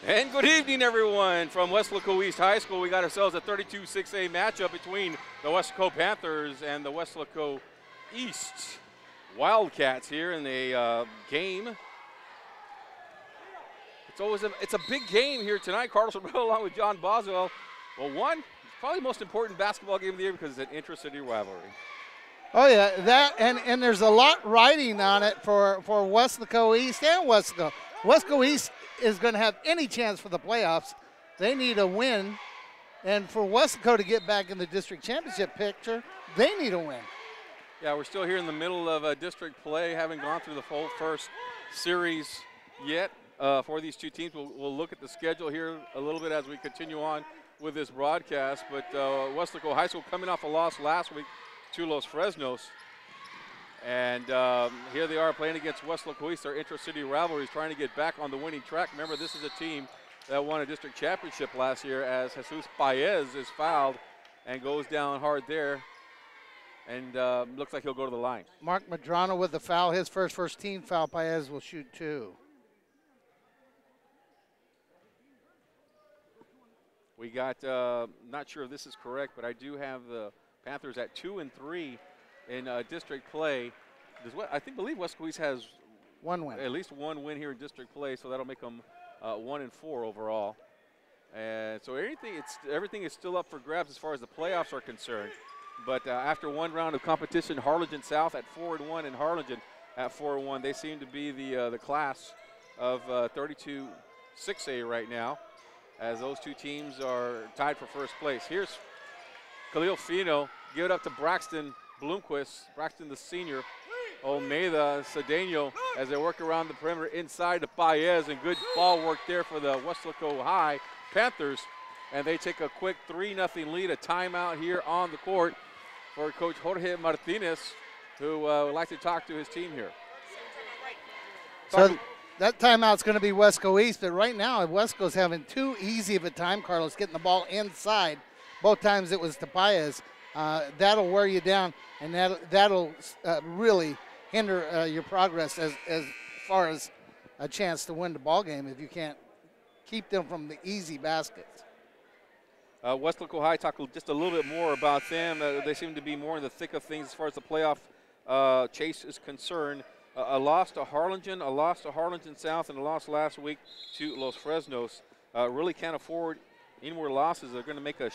And good evening, everyone. From Weslaco East High School, we got ourselves a 32-6A matchup between the Weslaco Panthers and the Weslaco East Wildcats here in a game. It's a big game here tonight. Carlos Romero along with John Boswell. Well, probably the most important basketball game of the year because it's an intra-city rivalry. Oh yeah, that and there's a lot riding on it for Weslaco East and Weslaco. Weslaco East is going to have any chance for the playoffs. They need a win, and for Weslaco to get back in the district championship picture, they need a win. Yeah, we're still here in the middle of district play, haven't gone through the whole first series yet for these two teams. We'll look at the schedule here a little bit as we continue on with this broadcast, but Weslaco High School coming off a loss last week to Los Fresnos. And here they are playing against Weslaco East, their intra-city rivalries, trying to get back on the winning track. Remember, this is a team that won a district championship last year as Jesus Paez is fouled and goes down hard there. And looks like he'll go to the line. Mark Madrano with the foul, his first team foul. Paez will shoot two. We got, not sure if this is correct, but I do have the Panthers at 2-3 in district play. I believe Weslaco East has one win, at least one win here in district play, so that'll make them 1-4 overall. And so everything is still up for grabs as far as the playoffs are concerned. But after one round of competition, Harlingen South at 4-1 and Harlingen at 4-1, they seem to be the class of 32-6A right now, as those two teams are tied for first place. Here's Khalil Fino, give it up to Braxton Bloomquist, Braxton the senior, Olmeda, Cedeno, as they work around the perimeter inside to Paez, and good ball work there for the Weslaco High Panthers. And they take a quick 3-0 lead, a timeout here on the court for Coach Jorge Martinez, who would like to talk to his team here. So that timeout's going to be Weslaco East, but right now Weslaco's having too easy of a time, Carlos, getting the ball inside. Both times it was to Paez. That'll wear you down, and that'll really hinder your progress as far as a chance to win the ball game if you can't keep them from the easy baskets. Weslaco High, talk just a little bit more about them. They seem to be more in the thick of things as far as the playoff chase is concerned. A loss to Harlingen, a loss to Harlingen South, and a loss last week to Los Fresnos. Really can't afford any more losses. They're going to make a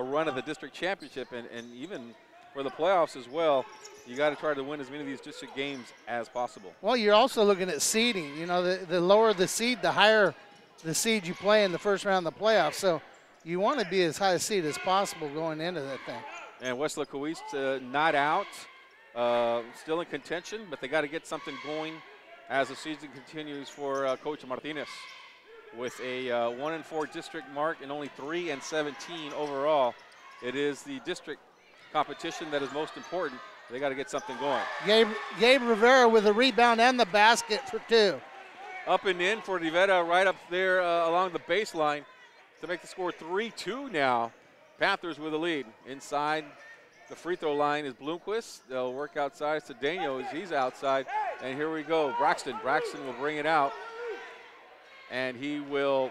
run of the district championship, and even for the playoffs as well. You got to try to win as many of these district games as possible. Well, you're also looking at seeding. You know, the lower the seed, the higher the seed you play in the first round of the playoffs. So you want to be as high a seed as possible going into that thing. And Weslaco East not out, still in contention, but they got to get something going as the season continues for Coach Martinez. With a 1-4 district mark and only 3-17 overall, it is the district competition that is most important. They got to get something going. Gabe Rivera with the rebound and the basket for two. Up and in for Rivera right up there along the baseline to make the score 3-2 now. Panthers with the lead. Inside the free throw line is Bloomquist. They'll work outside. Cedeno, he's outside. And here we go. Braxton will bring it out. And he will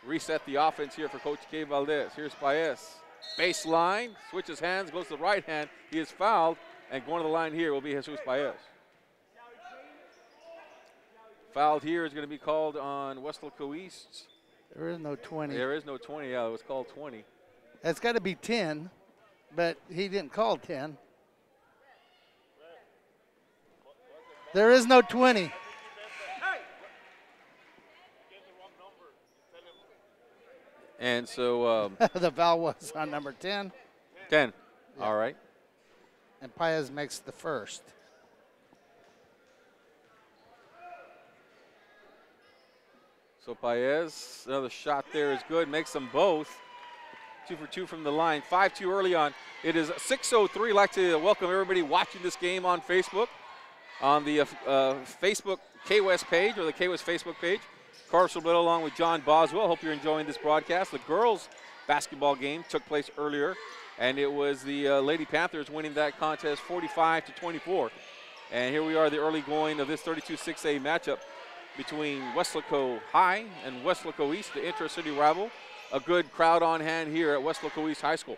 reset the offense here for Coach K. Valdez. Here's Paez. Baseline, switches hands, goes to the right hand. He is fouled, and going to the line here will be Jesus Paez. Fouled here is going to be called on Weslaco East. There is no 20. There is no 20, yeah, it was called 20. That's got to be 10, but he didn't call 10. There is no 20. And so the foul was on number 10. 10, yeah. All right. And Paez makes the first. So Paez, another shot there is good, makes them both. 2 for 2 from the line, 5-2 early on. It is 6:03. I'd like to welcome everybody watching this game on Facebook, on the Facebook K-West page or the K-West Facebook page. Carlos Roberto along with John Boswell. Hope you're enjoying this broadcast. The girls' basketball game took place earlier, and it was the Lady Panthers winning that contest 45-24. And here we are, the early going of this 32-6A matchup between Weslaco High and Weslaco East, the intra-city rival. A good crowd on hand here at Weslaco East High School.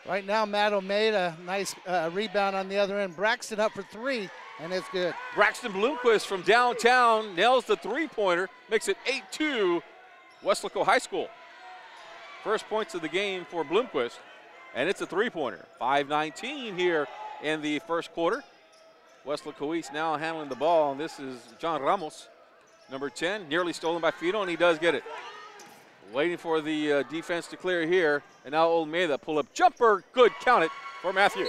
Right now, Matt made a nice rebound on the other end. Braxton up for 3, and it's good. Braxton Bloomquist from downtown nails the three-pointer, makes it 8-2 Weslaco High School. First points of the game for Bloomquist, and it's a three-pointer. 5:19 here in the first quarter. Weslaco East now handling the ball, and this is John Ramos, number 10, nearly stolen by Fino, and he does get it. Waiting for the defense to clear here, and now Olmeda pull up jumper, good, count it for Matthew.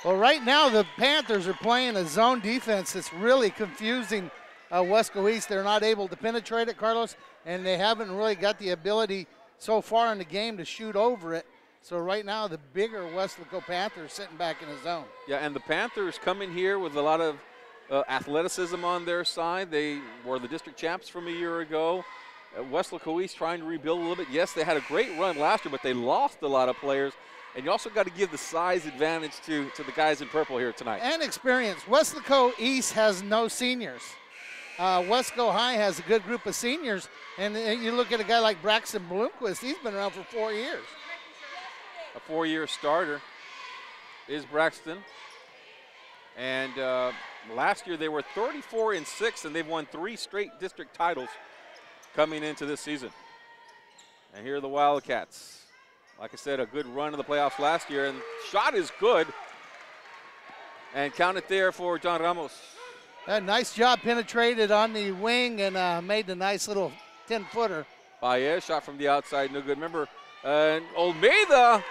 Well, right now the Panthers are playing a zone defense that's really confusing Weslaco East. They're not able to penetrate it, Carlos, and they haven't really got the ability so far in the game to shoot over it. So right now the bigger Weslaco Panthers sitting back in the zone. Yeah, and the Panthers come in here with a lot of athleticism on their side. They were the district champs from a year ago. Weslaco East trying to rebuild a little bit. Yes, they had a great run last year, but they lost a lot of players. And you also got to give the size advantage to the guys in purple here tonight. And experience. Weslaco East has no seniors. Weslaco High has a good group of seniors. And you look at a guy like Braxton Bloomquist, he's been around for 4 years. A 4-year starter is Braxton. And last year they were 34-6, and they've won 3 straight district titles coming into this season. And here are the Wildcats. Like I said, a good run in the playoffs last year, and shot is good. And count it there for John Ramos. A nice job, penetrated on the wing and made the nice little 10-footer. Baez shot from the outside, no good. Remember, Olmeda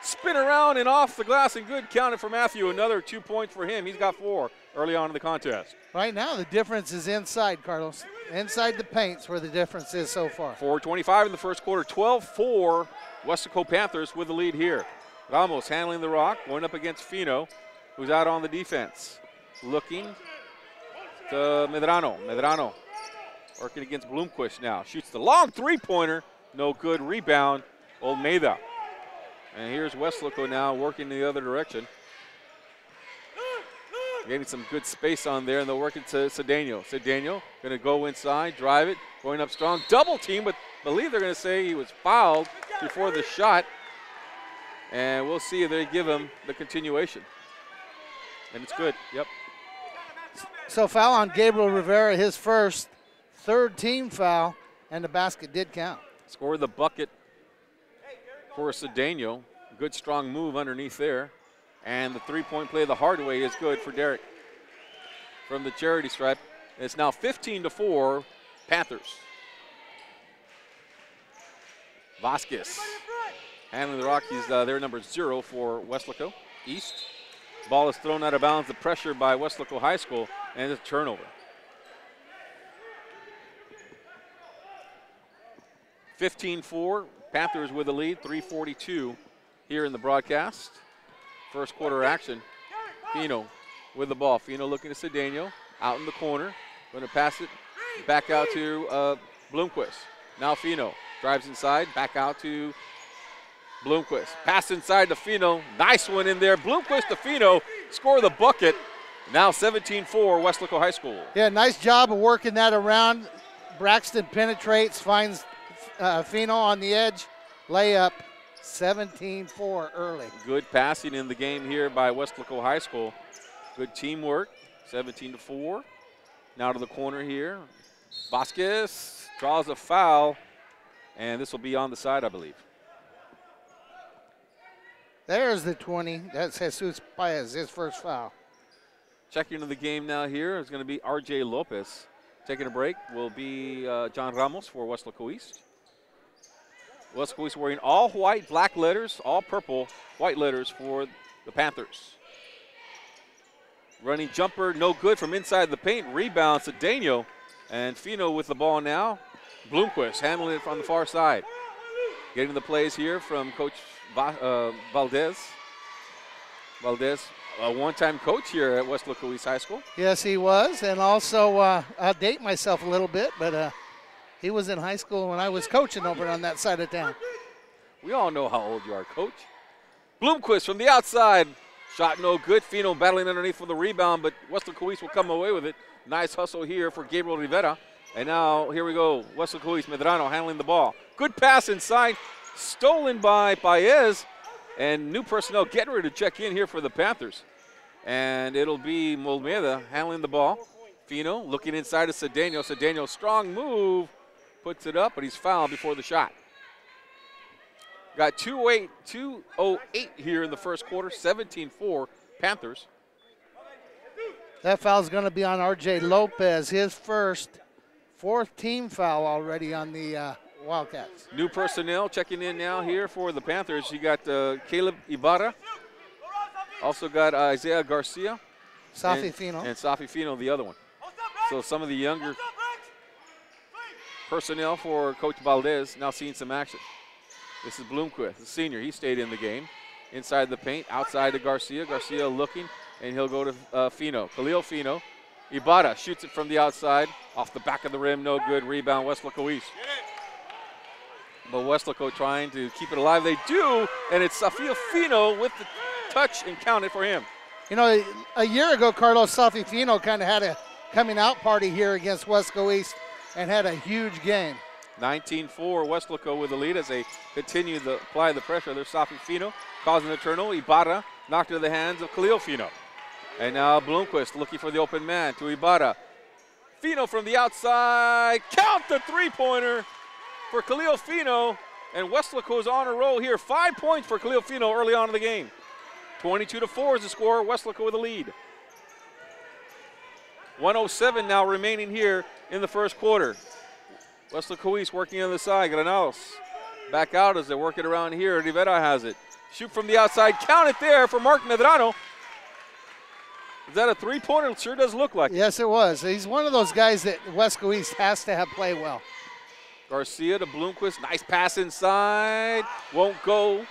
spin around and off the glass and good. Counted for Matthew. Another 2 points for him. He's got 4 early on in the contest. Right now, the difference is inside, Carlos. Inside the paint's where the difference is so far. 4:25 in the first quarter. 12-4 Weslaco Panthers with the lead here. Ramos handling the rock, going up against Fino, who's out on the defense. Looking to Medrano. Medrano working against Bloomquist now. Shoots the long three-pointer. No good. Rebound, Olmeda. And here's Weslaco now working the other direction. Getting some good space on there, and they're working to Cedeno. Cedeno going to go inside, drive it, going up strong. Double team, but believe they're going to say he was fouled before the shot. And we'll see if they give him the continuation. And it's good, yep. So foul on Gabriel Rivera, his first, 3rd team foul, and the basket did count. Scored the bucket for Cedeno. Good strong move underneath there. And the three-point play the hard way is good for Derek from the charity stripe. It's now 15-4 Panthers. Vasquez handling the rock. He's their number 0 for Weslaco East. Ball is thrown out of bounds. The pressure by Weslaco High School, and it's a turnover. 15-4 Panthers with the lead. 3:42 here in the broadcast. First quarter action. Fino with the ball. Fino looking to Cedeno out in the corner. Going to pass it back out to Bloomquist. Now Fino drives inside, back out to Bloomquist. Pass inside to Fino. Nice one in there. Bloomquist to Fino. Score the bucket. Now 17-4 Weslaco High School. Yeah, nice job of working that around. Braxton penetrates, finds Fino on the edge. Layup. 17-4 early. Good passing in the game here by Weslaco High School. Good teamwork. 17-4. Now to the corner here. Vasquez draws a foul, and this will be on the side, I believe. There's the 20. That's Jesus Paez, his first foul. Checking into the game now here is going to be R.J. Lopez. Taking a break will be John Ramos for Weslaco East. Weslaco East wearing all white, black letters, all purple, white letters for the Panthers. Running jumper, no good from inside the paint. Rebound, Cedeno. And Fino with the ball now. Bloomquist handling it from the far side. Getting the plays here from Coach Valdez. Valdez, a one-time coach here at Weslaco East High School. Yes, he was. And also, I'll date myself a little bit, but he was in high school when I was coaching over on that side of town. We all know how old you are, Coach. Bloomquist from the outside. Shot no good. Fino battling underneath for the rebound, but Weslaco East will come away with it. Nice hustle here for Gabriel Rivera. And now, here we go. Weslaco East, Medrano handling the ball. Good pass inside, stolen by Paez. And new personnel getting ready to check in here for the Panthers. And it'll be Molmeda handling the ball. Fino looking inside to Cedeno. Cedeno, strong move, puts it up, but he's fouled before the shot. Got 2:08 here in the first quarter, 17-4 Panthers. That foul's going to be on R.J. Lopez, his fourth team foul already on the Wildcats. New personnel checking in now here for the Panthers. You got Caleb Ibarra. Also got Isaiah Garcia. Safi Fino. And Safi Fino, the other one. So some of the younger personnel for Coach Valdez now seeing some action. This is Bloomquist, the senior. He stayed in the game. Inside the paint, outside to Garcia. Garcia looking, and he'll go to Fino. Khalil Fino. Ibarra shoots it from the outside. Off the back of the rim, no good. Rebound, Weslaco East. But Weslaco trying to keep it alive. They do, and it's Safi Fino with the touch and count it for him. You know, a year ago, Carlos Safi Fino kind of had a coming out party here against Weslaco East and had a huge game. 19-4 Weslaco with the lead as they continue to apply the pressure. There's Safi Fino causing the turnover. Ibarra knocked into the hands of Khalil Fino. And now Bloomquist looking for the open man to Ibarra. Fino from the outside. Count the three-pointer for Khalil Fino. And Weslaco's on a roll here. 5 points for Khalil Fino early on in the game. 22-4 is the score. Weslaco with the lead. 1:07 now remaining here in the first quarter. Weslaco East working on the side. Granados back out as they work it around here. Rivera has it. Shoot from the outside. Count it there for Mark Medrano. Is that a three-pointer? It sure does look like it. Yes, it was. He's one of those guys that Weslaco East has to have play well. Garcia to Bloomquist. Nice pass inside. Won't go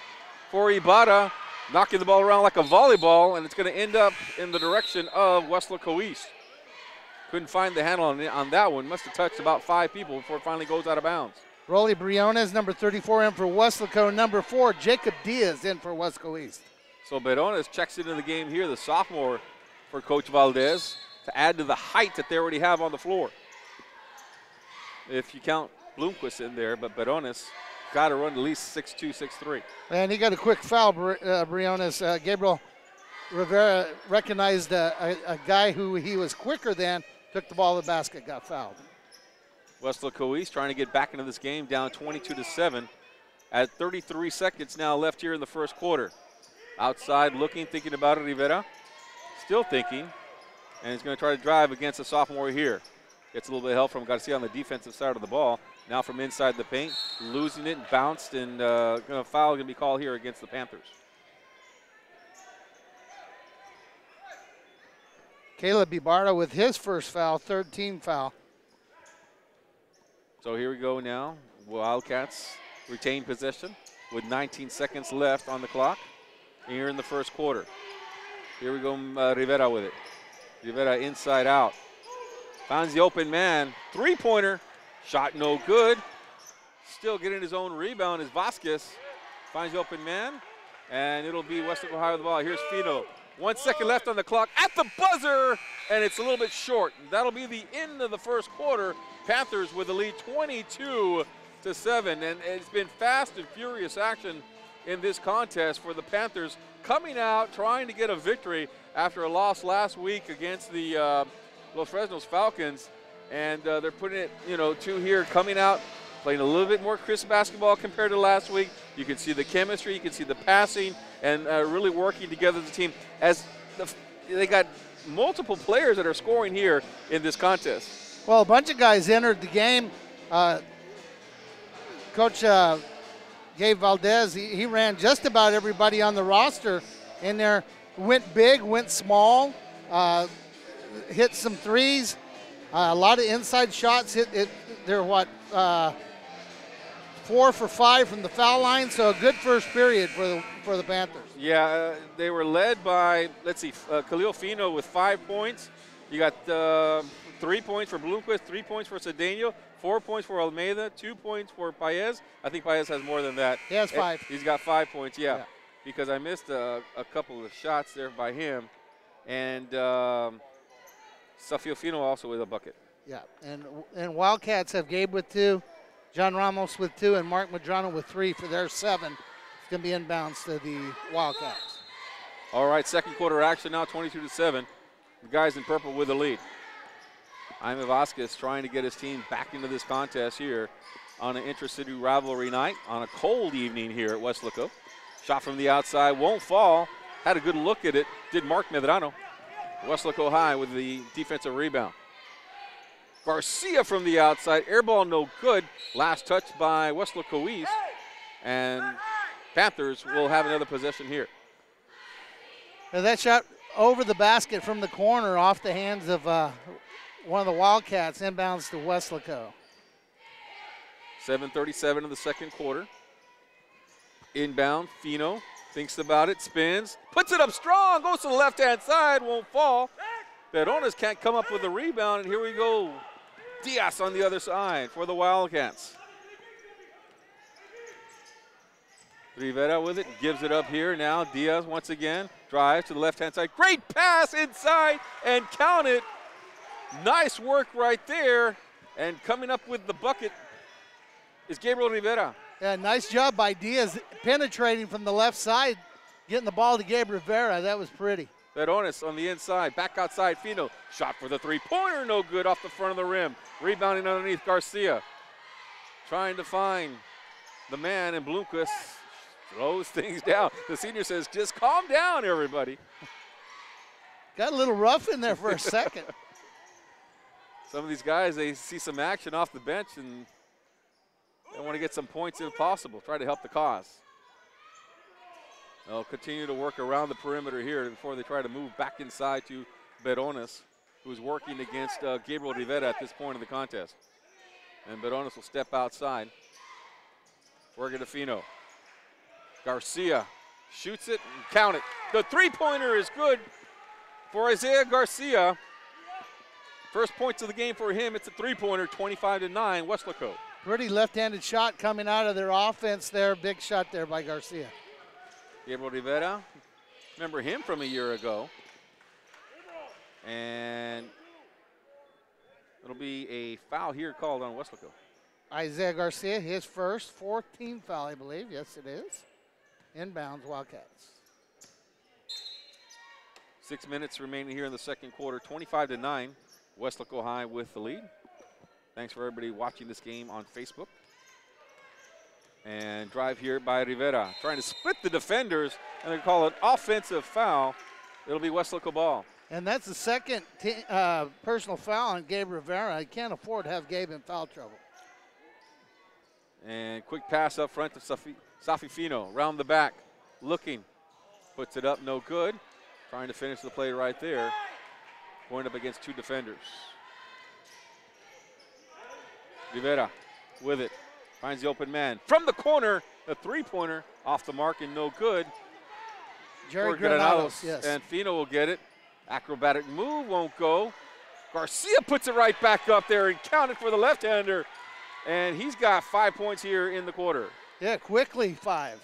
for Ibarra. Knocking the ball around like a volleyball, and it's going to end up in the direction of Weslaco East. Couldn't find the handle on that one. Must have touched about 5 people before it finally goes out of bounds. Rolly Briones, number 34, in for Weslaco. Number 4, Jacob Diaz, in for Weslaco East. So Berones checks into the game here, the sophomore for Coach Valdez, to add to the height that they already have on the floor. If you count Bloomquist in there, but Berones got to run at least 6'2", 6'3". And he got a quick foul, Briones. Gabriel Rivera recognized a guy who he was quicker than, took the ball to the basket, got fouled. Weslaco East trying to get back into this game, down 22-7. At 33 seconds now left here in the first quarter. Outside looking, thinking about it, Rivera. Still thinking, and he's going to try to drive against the sophomore here. Gets a little bit of help from Garcia on the defensive side of the ball. Now from inside the paint, losing it and bounced, and a foul going to be called here against the Panthers. Caleb Ibarra with his first foul, third team foul. So here we go now. Wildcats retain possession with 19 seconds left on the clock here in the first quarter. Here we go, Rivera with it. Rivera inside out. Finds the open man. Three-pointer. Shot no good. Still getting his own rebound is Vasquez. Finds the open man. And it'll be Weslaco High with the ball. Here's Fino. 1 second left on the clock at the buzzer. And it's a little bit short. That'll be the end of the first quarter. Panthers with the lead 22-7. And it's been fast and furious action in this contest for the Panthers, coming out trying to get a victory after a loss last week against the Los Fresnos Falcons. And they're putting it, 2 here, coming out, playing a little bit more crisp basketball compared to last week. You can see the chemistry, you can see the passing, and really working together as a team. As they got multiple players that are scoring here in this contest. Well, a bunch of guys entered the game. Coach Gabe Valdez, he ran just about everybody on the roster in there. Went big, went small, hit some threes, a lot of inside shots. They're 4 for 5 from the foul line, so a good first period for the Panthers. Yeah, they were led by, Khalil Fino with 5 points. You got 3 points for Bloomquist, 3 points for Cedeno, 4 points for Almeida, 2 points for Paez. I think Paez has more than that. He has 5. He's got 5 points, yeah. Because I missed a couple of shots there by him. And Safi Fino also with a bucket. Yeah, and Wildcats have Gabe with 2, John Ramos with 2, and Mark Madrano with 3 for their 7. It's going to be inbounds to the Wildcats. All right, second quarter action now, 22-7. The guys in purple with the lead. Jaime Vasquez trying to get his team back into this contest here on an intra-city rivalry night on a cold evening here at Weslaco. Shot from the outside, won't fall. Had a good look at it, did Mark Medrano. Weslaco High with the defensive rebound. Garcia from the outside, air ball no good. Last touch by Weslaco East, and Panthers will have another possession here. And that shot over the basket from the corner off the hands of one of the Wildcats, inbounds to Weslaco. 7:37 in the second quarter. Inbound, Fino thinks about it, spins, puts it up strong, goes to the left-hand side, won't fall. Perones can't come up with the rebound, and here we go. Diaz on the other side for the Wildcats. Rivera with it, gives it up here now. Diaz once again drives to the left-hand side. Great pass inside and count it. Nice work right there. And coming up with the bucket is Gabriel Rivera. Yeah, nice job by Diaz penetrating from the left side, getting the ball to Gabriel Rivera. That was pretty. Perones on the inside, back outside, Fino. Shot for the three-pointer, no good off the front of the rim. Rebounding underneath Garcia. Trying to find the man, and Bloomquist throws things down. The senior says, just calm down, everybody. Got a little rough in there for a second. Some of these guys, they see some action off the bench, and they want to get some points if possible. Try to help the cause. They'll continue to work around the perimeter here before they try to move back inside to Perones, who's working against Gabriel Rivera at this point of the contest. And Perones will step outside. Working to Fino. Garcia shoots it and count it. The three-pointer is good for Isaiah Garcia. First points of the game for him. It's a three-pointer, 25-9, Weslaco. Pretty left-handed shot coming out of their offense there. Big shot there by Garcia. Gabriel Rivera, remember him from a year ago. And it'll be a foul here called on Weslaco. Isaiah Garcia, his first 14th foul, I believe. Yes, it is. Inbounds, Wildcats. 6 minutes remaining here in the second quarter, 25-9. Weslaco High with the lead. Thanks for everybody watching this game on Facebook. And drive here by Rivera, trying to split the defenders, and they call it offensive foul. It'll be Weslaco ball. And that's the second personal foul on Gabe Rivera. I can't afford to have Gabe in foul trouble. And quick pass up front to Safi Fino, round the back, looking, puts it up, no good. Trying to finish the play right there, going up against two defenders. Rivera with it, finds the open man. From the corner, the three-pointer off the mark and no good. Jerry Granados, yes. And Fino will get it. Acrobatic move, won't go. Garcia puts it right back up there and counted for the left-hander. And he's got 5 points here in the quarter. Yeah, quickly 5.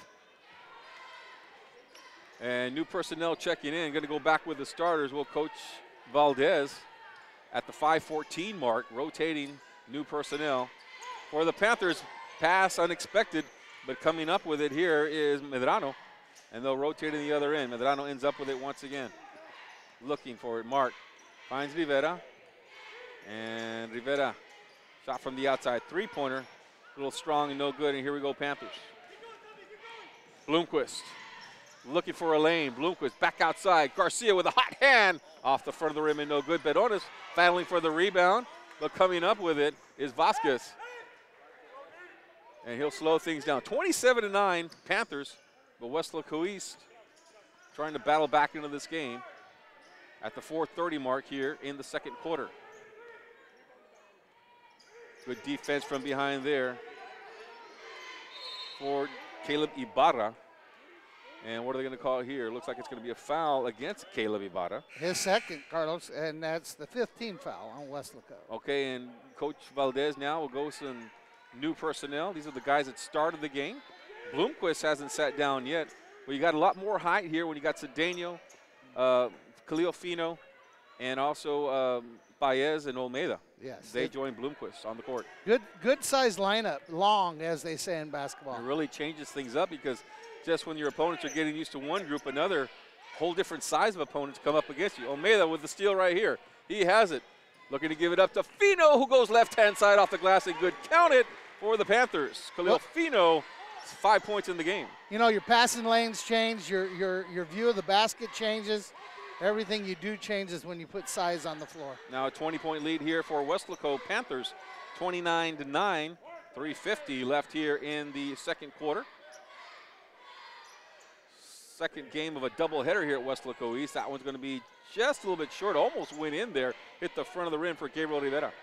And new personnel checking in. Going to go back with the starters. Will Coach Valdez at the 5:14 mark, rotating new personnel. For the Panthers, pass unexpected, but coming up with it here is Medrano. And they'll rotate in the other end. Medrano ends up with it once again. Looking for it. Mark finds Rivera. And Rivera, shot from the outside. Three-pointer. A little strong and no good. And here we go, Panthers. Bloomquist looking for a lane. Bloomquist back outside. Garcia with a hot hand off the front of the rim and no good. Perones battling for the rebound, but coming up with it is Vasquez. And he'll slow things down. 27-9 Panthers, but Weslaco East trying to battle back into this game at the 4:30 mark here in the second quarter. Good defense from behind there for Caleb Ibarra. And what are they going to call it here? Looks like it's going to be a foul against Caleb Ibarra. His second, Carlos, and that's the 15th foul on Weslaco. Okay, and Coach Valdez now will go with some new personnel. These are the guys that started the game. Bloomquist hasn't sat down yet. Well, you got a lot more height here when you got Cedeno, Khalil Fino, and also Baez and Olmeda. Yes. They join Bloomquist on the court. Good size lineup, long, as they say in basketball. It really changes things up because just when your opponents are getting used to one group, another whole different size of opponents come up against you. Olmeda with the steal right here. He has it. Looking to give it up to Fino, who goes left-hand side off the glass and good. Count it for the Panthers. Khalil Fino, 5 points in the game. You know, your passing lanes change, your view of the basket changes. Everything you do changes when you put size on the floor. Now a 20-point lead here for Weslaco Panthers, 29-9, 3:50 left here in the second quarter. Second game of a doubleheader here at Weslaco East. That one's going to be just a little bit short, almost went in there, hit the front of the rim for Gabriel Rivera.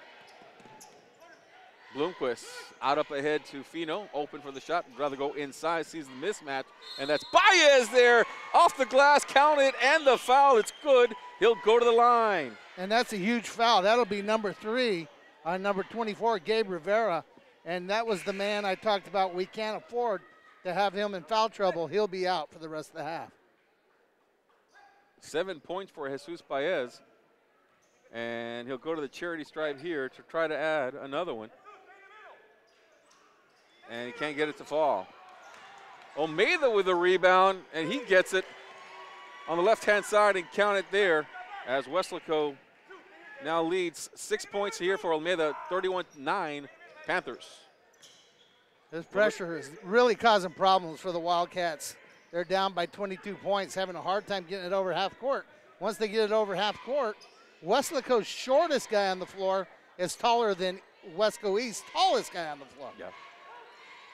Bloomquist out up ahead to Fino, open for the shot, would rather go inside, sees the mismatch, and that's Baez there, off the glass, count it, and the foul, it's good. He'll go to the line. And that's a huge foul. That'll be number 3 on number 24, Gabe Rivera, and that was the man I talked about. We can't afford to have him in foul trouble. He'll be out for the rest of the half. 7 points for Jesus Baez, and he'll go to the charity stripe here to try to add another one. And he can't get it to fall. Olmeda with the rebound, and he gets it on the left-hand side and count it there as Weslaco now leads 6 points here for Olmeda, 31-9 Panthers. This pressure is really causing problems for the Wildcats. They're down by 22 points, having a hard time getting it over half court. Once they get it over half court, Weslaco's shortest guy on the floor is taller than Wesco East's tallest guy on the floor. Yeah.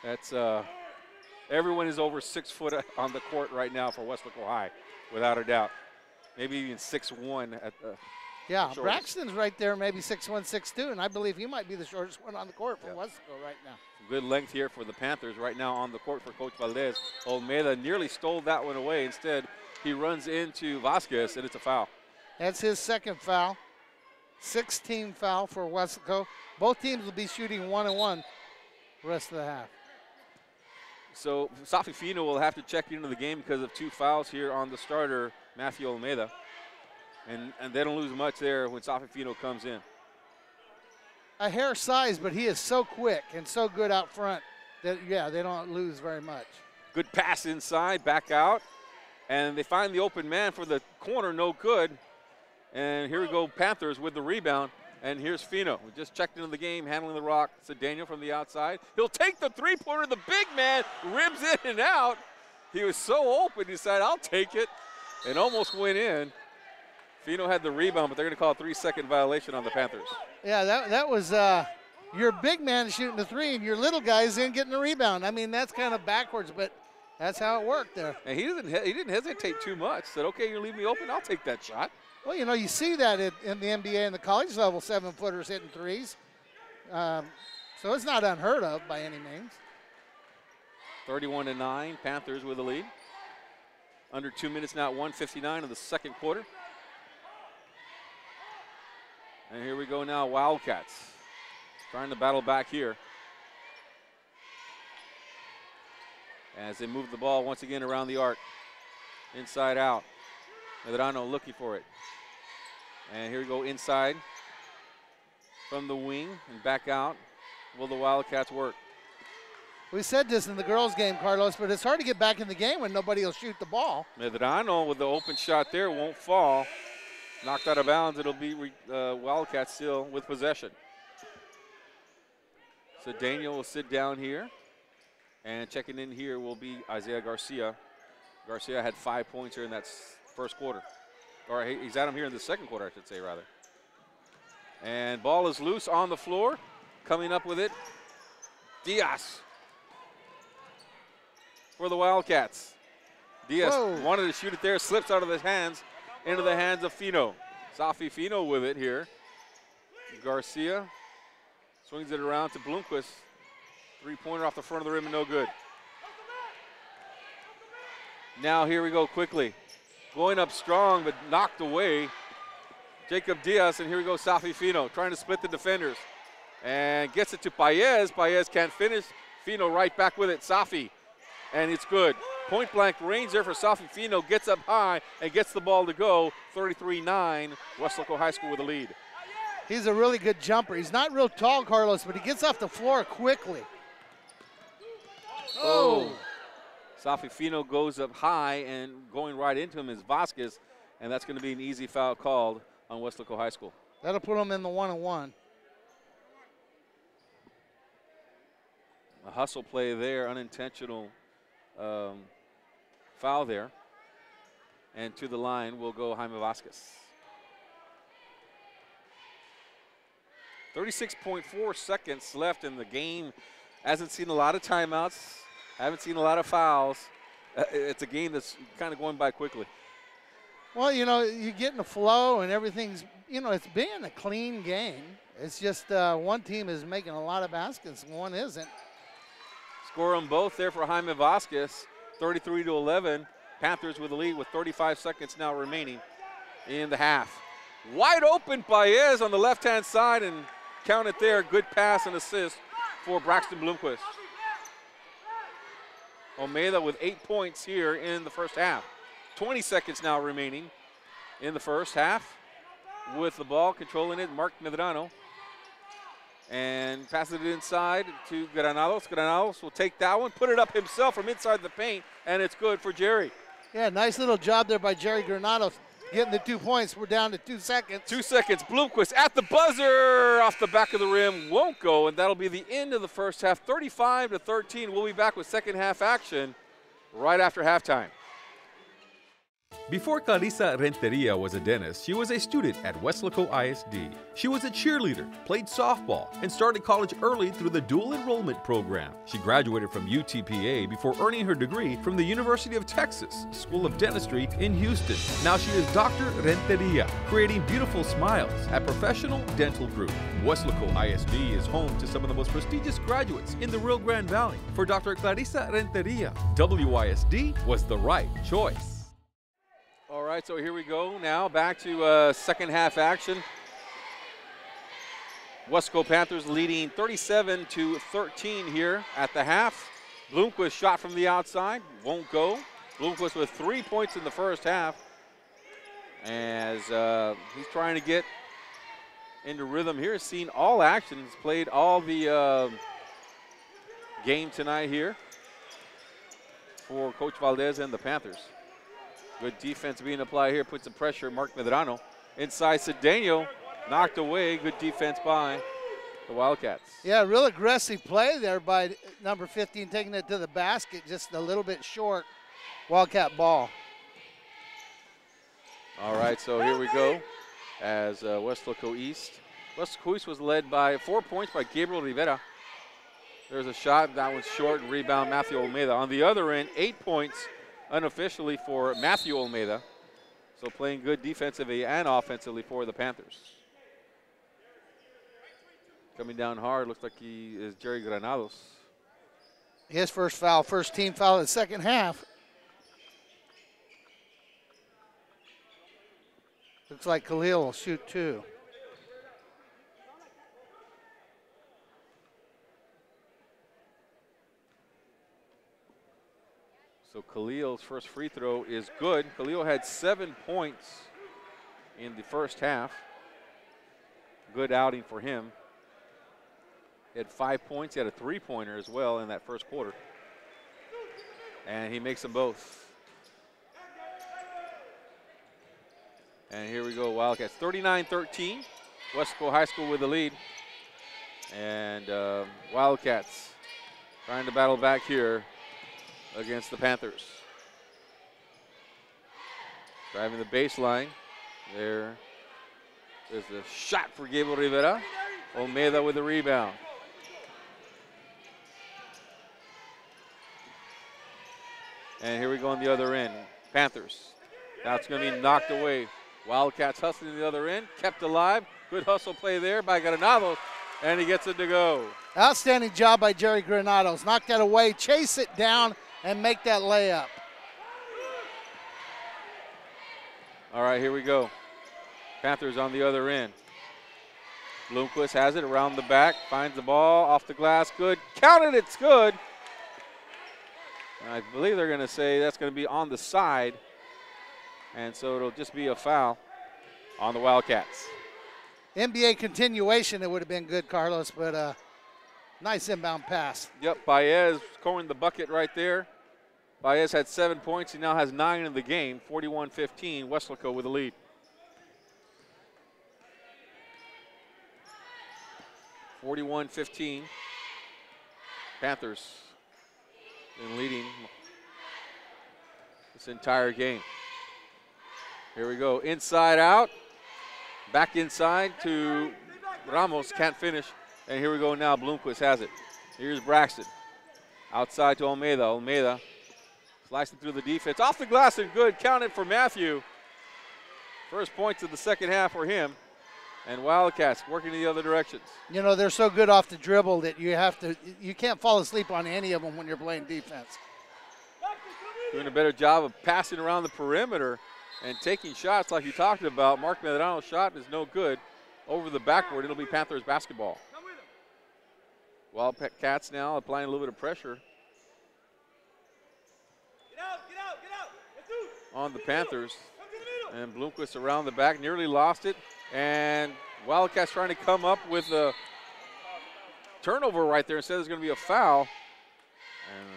That's everyone is over 6 foot on the court right now for Weslaco High, without a doubt. Maybe even 6'1" at the yeah, shortest. Braxton's right there, maybe 6'1", 6'2", and I believe he might be the shortest one on the court for Weslaco right now. Good length here for the Panthers right now on the court for Coach Valdez. Olmeda nearly stole that one away. Instead, he runs into Vasquez, and it's a foul. That's his second foul. 16 foul for Weslaco. Both teams will be shooting 1-1 the rest of the half. So Safi Fino will have to check into the game because of 2 fouls here on the starter, Matthew Olmeda. And they don't lose much there when Safi Fino comes in. A hair size, but he is so quick and so good out front that, yeah, they don't lose very much. Good pass inside, back out. And they find the open man for the corner, no good. And here we go, Panthers with the rebound. And here's Fino, who just checked into the game, handling the rock. So Daniel from the outside. He'll take the three-pointer. The big man ribs in and out. He was so open, he decided, I'll take it, and almost went in. Fino had the rebound, but they're going to call a 3-second violation on the Panthers. Yeah, that was your big man shooting the 3, and your little guy's in getting the rebound. I mean, that's kind of backwards, but that's how it worked there. And he didn't hesitate too much. Said, okay, you leave me open, I'll take that shot. Well, you know, you see that in the NBA and the college level, 7-footers hitting threes. So it's not unheard of by any means. 31-9, Panthers with the lead. Under 2 minutes now, 1:59 of the second quarter. And here we go now, Wildcats trying to battle back here as they move the ball once again around the arc. Inside out. Medrano looking for it. And here we go inside from the wing and back out. Will the Wildcats work? We said this in the girls' game, Carlos, but it's hard to get back in the game when nobody will shoot the ball. Medrano with the open shot there, won't fall. Knocked out of bounds. It'll be Wildcats still with possession. So Daniel will sit down here. And checking in here will be Isaiah Garcia. Garcia had 5 points here in that first quarter. Or he's at him here in the second quarter, I should say, rather. And ball is loose on the floor. Coming up with it, Diaz for the Wildcats. Diaz wanted to shoot it there, slips out of his hands into the hands of Fino. Safi Fino with it here. Garcia swings it around to Bloomquist. Three-pointer off the front of the rim and no good. Now here we go quickly. Going up strong but knocked away. Jacob Diaz, and here we go Safi Fino trying to split the defenders. And gets it to Paez. Paez can't finish. Fino right back with it. Safi. And it's good. Point blank range there for Safi Fino. Gets up high and gets the ball to go. 33-9. Weslaco High School with the lead. He's a really good jumper. He's not real tall, Carlos, but he gets off the floor quickly. Oh. Safifino goes up high, and going right into him is Vasquez, and that's going to be an easy foul called on Weslaco High School. That'll put him in the 1-on-1. A hustle play there, unintentional foul there. And to the line will go Jaime Vasquez. 36.4 seconds left in the game. Hasn't seen a lot of timeouts. Haven't seen a lot of fouls. It's a game that's kind of going by quickly. Well, you know, you get in the flow and everything's, you know, it's been a clean game. It's just one team is making a lot of baskets, one isn't. Score them both there for Jaime Vasquez, 33-11. Panthers with the lead with 35 seconds now remaining in the half. Wide open Baez on the left-hand side, and count it there. Good pass and assist for Braxton Bloomquist. Almeida with 8 points here in the first half. 20 seconds now remaining in the first half. With the ball, controlling it, Mark Medrano. And passes it inside to Granados. Granados will take that one, put it up himself from inside the paint, and it's good for Jerry. Yeah, nice little job there by Jerry Granados getting the 2 points. We're down to 2 seconds. 2 seconds. Bloomquist at the buzzer, off the back of the rim, won't go, and that'll be the end of the first half. 35-13. We'll be back with second half action right after halftime. Before Clarissa Renteria was a dentist, she was a student at Weslaco ISD. She was a cheerleader, played softball, and started college early through the dual enrollment program. She graduated from UTPA before earning her degree from the University of Texas School of Dentistry in Houston. Now she is Dr. Renteria, creating beautiful smiles at Professional Dental Group. Weslaco ISD is home to some of the most prestigious graduates in the Rio Grande Valley. For Dr. Clarissa Renteria, WISD was the right choice. All right, so here we go now. Back to second half action. Weslaco Panthers leading 37-13 here at the half. Bloomquist shot from the outside, won't go. Bloomquist with 3 points in the first half, as he's trying to get into rhythm here. He's seen all actions, played all the game tonight here for Coach Valdez and the Panthers. Good defense being applied here, puts some pressure. Mark Medrano inside Cedeno, knocked away. Good defense by the Wildcats. Yeah, real aggressive play there by number 15, taking it to the basket, just a little bit short. Wildcat ball. All right, so here we go as Weslaco East. Weslaco East was led by 4 points by Gabriel Rivera. There's a shot, that one's short, and rebound Matthew Almeida. On the other end, 8 points unofficially for Matthew Almeida. So playing good defensively and offensively for the Panthers. Coming down hard, looks like he is Jerry Granados. His first foul, first team foul in the second half. Looks like Khalil will shoot 2. So Khalil's first free throw is good. Khalil had 7 points in the first half. Good outing for him. He had 5 points. He had a three-pointer as well in that first quarter. And he makes them both. And here we go, Wildcats. 39-13. Weslaco High School with the lead. And Wildcats trying to battle back here against the Panthers. Driving the baseline. There is the shot for Gabriel Rivera. Almeida with the rebound. And here we go on the other end. Panthers. Now it's going to be knocked away. Wildcats hustling the other end. Kept alive. Good hustle play there by Granados. And he gets it to go. Outstanding job by Jerry Granados. Knock that away, chase it down, and make that layup. All right, here we go. Panthers on the other end. Bloomquist has it around the back, finds the ball off the glass. Good. Counted, it's good. I believe they're going to say that's going to be on the side. And so it'll just be a foul on the Wildcats. NBA continuation, it would have been good, Carlos, but nice inbound pass. Yep, Baez scoring the bucket right there. Baez had 7 points. He now has 9 in the game, 41-15. Weslaco with the lead. (41-15). Panthers been leading this entire game. Here we go, inside out. Back inside to Ramos, can't finish. And here we go now, Bloomquist has it. Here's Braxton. Outside to Almeida. Almeida slicing through the defense. Off the glass and good, counted for Matthew. First points of the second half for him. And Wildcats working in the other directions. You know, they're so good off the dribble that you can't fall asleep on any of them when you're playing defense. Doing a better job of passing around the perimeter and taking shots like you talked about. Mark Medrano's shot is no good. Over the backboard, it'll be Panthers basketball. Wildcats now applying a little bit of pressure on the Panthers. And Bloomquist around the back, nearly lost it. And Wildcats trying to come up with a turnover right there. Instead, there's going to be a foul. And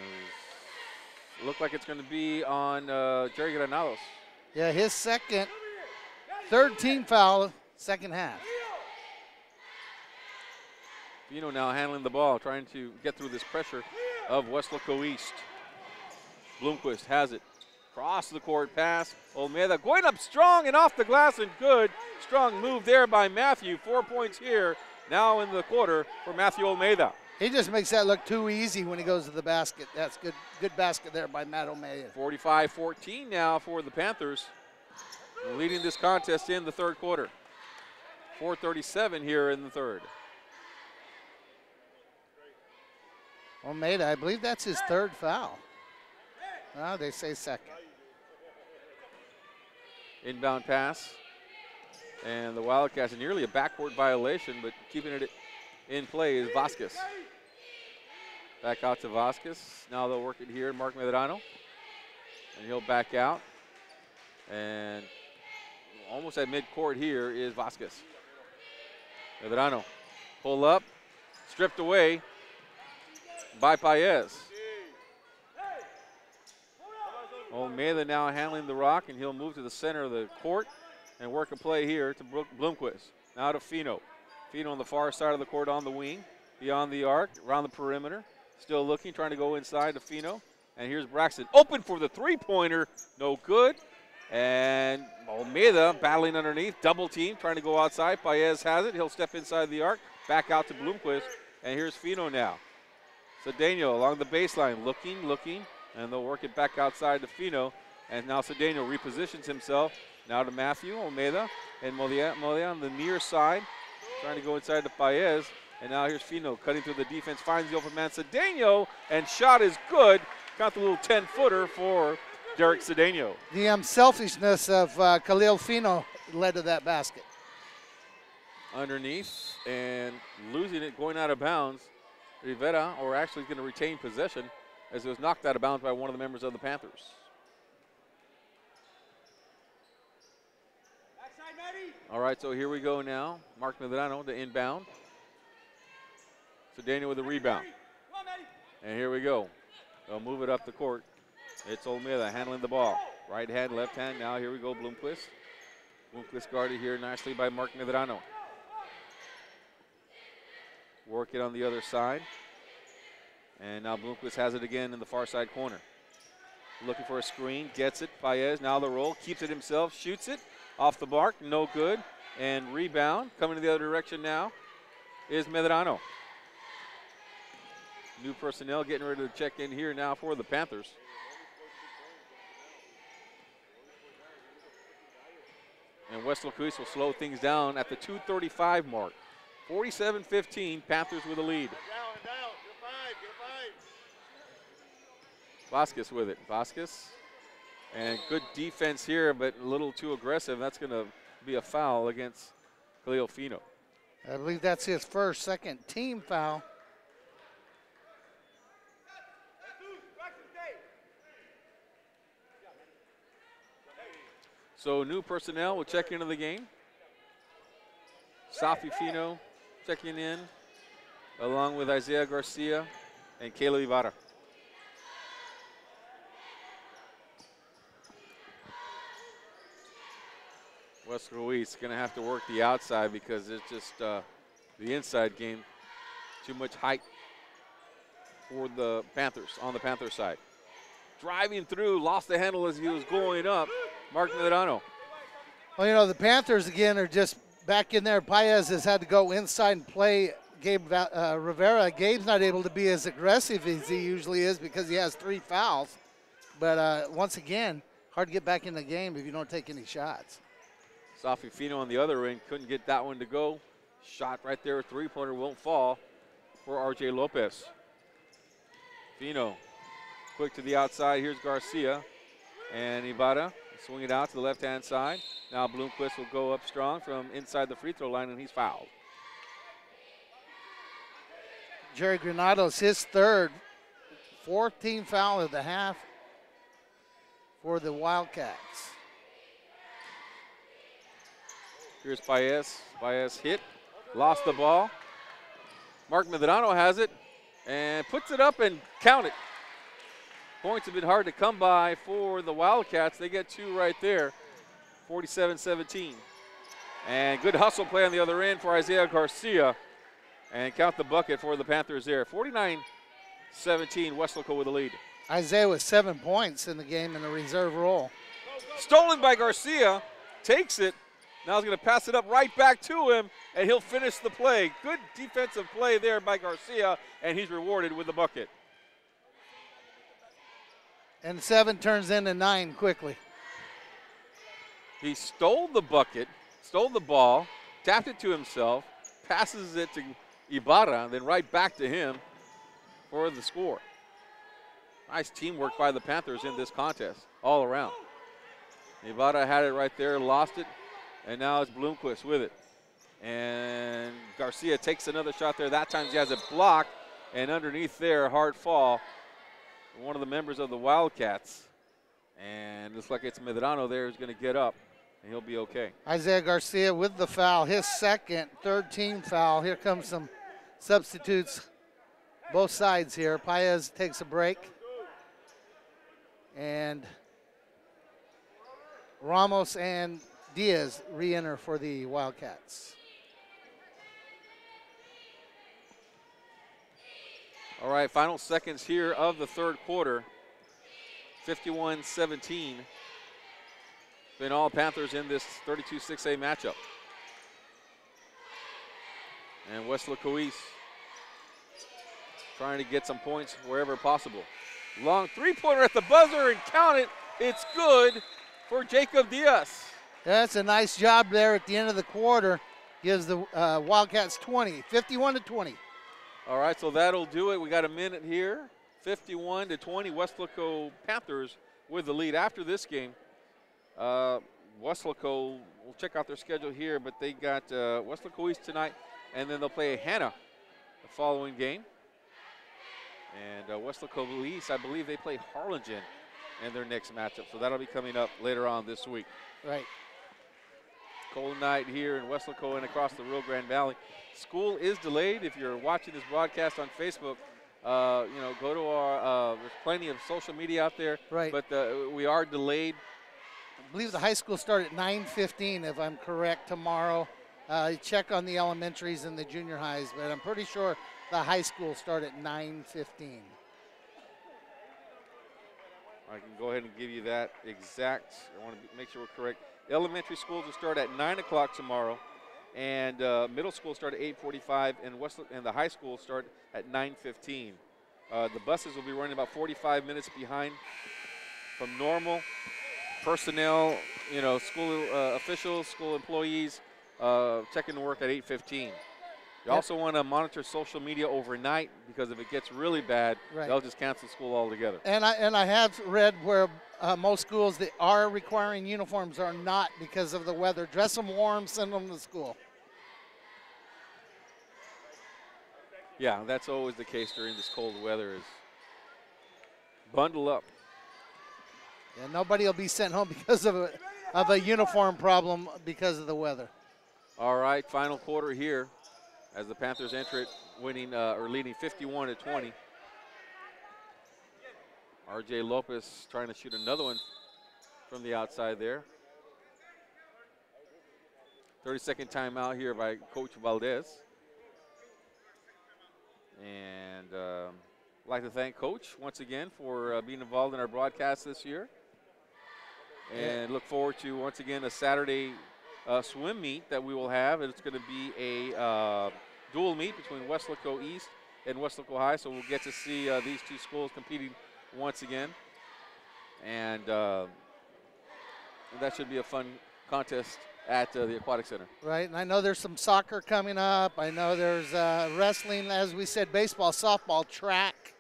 it looked like it's going to be on Jerry Granados. Yeah, his third team foul, second half. Fino now handling the ball, trying to get through this pressure of Weslaco East. Bloomquist has it. Cross the court pass. Olmeda going up strong and off the glass and good. Strong move there by Matthew. 4 points here now in the quarter for Matthew Olmeda. He just makes that look too easy when he goes to the basket. That's good basket there by Matt Olmeda. 45-14 now for the Panthers. Leading this contest in the third quarter. 4:37 here in the third. Olmeda, I believe that's his third foul. No, they say second. Inbound pass. And the Wildcats, nearly a backcourt violation, but keeping it in play is Vasquez. Back out to Vasquez. Now they'll work it here, Mark Medrano. And he'll back out. And almost at midcourt here is Vasquez. Medrano, pull up, stripped away by Paez. Olmeda now handling the rock, and he'll move to the center of the court and work a play here to Bloomquist. Now to Fino. Fino on the far side of the court on the wing, beyond the arc, around the perimeter. Still looking, trying to go inside to Fino. And here's Braxton, open for the three-pointer, no good. And Olmeda battling underneath, double team, trying to go outside. Paez has it, he'll step inside the arc, back out to Bloomquist. And here's Fino now. Cedeno along the baseline, looking, and they'll work it back outside to Fino. And now Cedeno repositions himself. Now to Matthew, Olmeda, and Molia on the near side, trying to go inside to Paez. And now here's Fino cutting through the defense, finds the open man, Cedeno, and shot is good. Got the little 10-footer for Derek Cedeno. The unselfishness of Khalil Fino led to that basket. Underneath and losing it, going out of bounds. Rivera, or actually going to retain possession, as it was knocked out of bounds by one of the members of the Panthers. All right, so here we go now. Mark Medrano, the inbound. Cedeno with the rebound. And here we go. They'll move it up the court. It's Olmeda handling the ball. Right hand, left hand. Now here we go, Bloomquist. Bloomquist guarded here nicely by Mark Medrano. Work it on the other side. And now Bloomquist has it again in the far side corner. Looking for a screen, gets it. Paez, now the roll, keeps it himself, shoots it. Off the mark, no good. And rebound, coming to the other direction now, is Medrano. New personnel getting ready to check in here now for the Panthers. And Weslaco East will slow things down at the 2:35 mark. 47-15, Panthers with a lead. Vasquez with it. Vasquez. And good defense here, but a little too aggressive. That's going to be a foul against Khalil Fino. I believe that's his second team foul. So new personnel will check into the game. Safi Fino checking in, along with Isaiah Garcia and Kayla Ibarra. Weslaco East going to have to work the outside because it's just the inside game. Too much height for the Panthers on the Panther side. Driving through, lost the handle as he was going up. Mark Medrano. Well, you know, the Panthers, again, are just back in there. Paez has had to go inside and play Gabe Rivera. Gabe's not able to be as aggressive as he usually is because he has 3 fouls. But once again, hard to get back in the game if you don't take any shots. Safi Fino on the other end couldn't get that one to go. Shot right there, 3-pointer won't fall for RJ Lopez. Fino, quick to the outside. Here's Garcia and Ibarra. Swing it out to the left-hand side. Now Bloomquist will go up strong from inside the free throw line, and he's fouled. Jerry Granado's his third, 14th foul of the half for the Wildcats. Here's Paez. Paez hit, lost the ball. Mark Medrano has it and puts it up and count it. Points have been hard to come by for the Wildcats. They get 2 right there, 47-17. And good hustle play on the other end for Isaiah Garcia. And count the bucket for the Panthers there. 49-17, Weslaco with the lead. Isaiah with 7 points in the game in a reserve role. Stolen by Garcia, takes it. Now he's going to pass it up right back to him, and he'll finish the play. Good defensive play there by Garcia, and he's rewarded with the bucket. And 7 turns into 9 quickly. He stole the bucket, stole the ball, tapped it to himself, passes it to Ibarra, and then right back to him for the score. Nice teamwork by the Panthers in this contest, all around. Ibarra had it right there, lost it, and now it's Bloomquist with it. And Garcia takes another shot there. That time he has it blocked, and underneath there, hard fall. One of the members of the Wildcats. And looks like it's Medrano there who's going to get up, and he'll be okay. Isaiah Garcia with the foul, his second, third team foul. Here comes some substitutes, both sides here. Paez takes a break. And Ramos and Diaz re-enter for the Wildcats. All right, final seconds here of the third quarter. 51-17. Been all Panthers in this 32-6A matchup. And Weslaco East trying to get some points wherever possible. Long 3-pointer at the buzzer and count it. It's good for Jacob Diaz. That's a nice job there at the end of the quarter. Gives the Wildcats 20, 51-20. All right, so that'll do it. We got a minute here. 51-20, Weslaco Panthers with the lead. After this game, Weslaco, we'll check out their schedule here, but they got Weslaco East tonight, and then they'll play Hannah the following game. And Weslaco East, I believe they play Harlingen in their next matchup, so that'll be coming up later on this week. Right. Cold night here in Weslaco and across the Rio Grande Valley. School is delayed. If you're watching this broadcast on Facebook, go to our, there's plenty of social media out there. Right. But we are delayed. I believe the high school start at 9:15, if I'm correct, tomorrow. Check on the elementaries and the junior highs, but I'm pretty sure the high school start at 9:15. I can go ahead and give you that exact. I want to make sure we're correct. The elementary schools will start at 9 o'clock tomorrow, and middle school start at 8:45, and the high school start at 9:15. The buses will be running about 45 minutes behind from normal. Personnel, school officials, school employees, checking to work at 8:15. You also want to monitor social media overnight, because if it gets really bad, they'll just cancel school altogether. And I have read where most schools that are requiring uniforms are not because of the weather. Dress them warm, send them to school. Yeah, that's always the case during this cold weather, is bundle up. Yeah, nobody will be sent home because of a uniform problem because of the weather. All right, final quarter here as the Panthers enter it, winning or leading 51-20. R.J. Lopez trying to shoot another one from the outside there. 30-second timeout here by Coach Valdez. And I'd like to thank Coach once again for being involved in our broadcast this year. And look forward to, once again, a Saturday swim meet that we will have. It's going to be a dual meet between Weslaco East and Weslaco High. So we'll get to see these two schools competing once again. And that should be a fun contest at the Aquatic Center. Right, and I know there's some soccer coming up. I know there's wrestling, as we said, baseball, softball, track,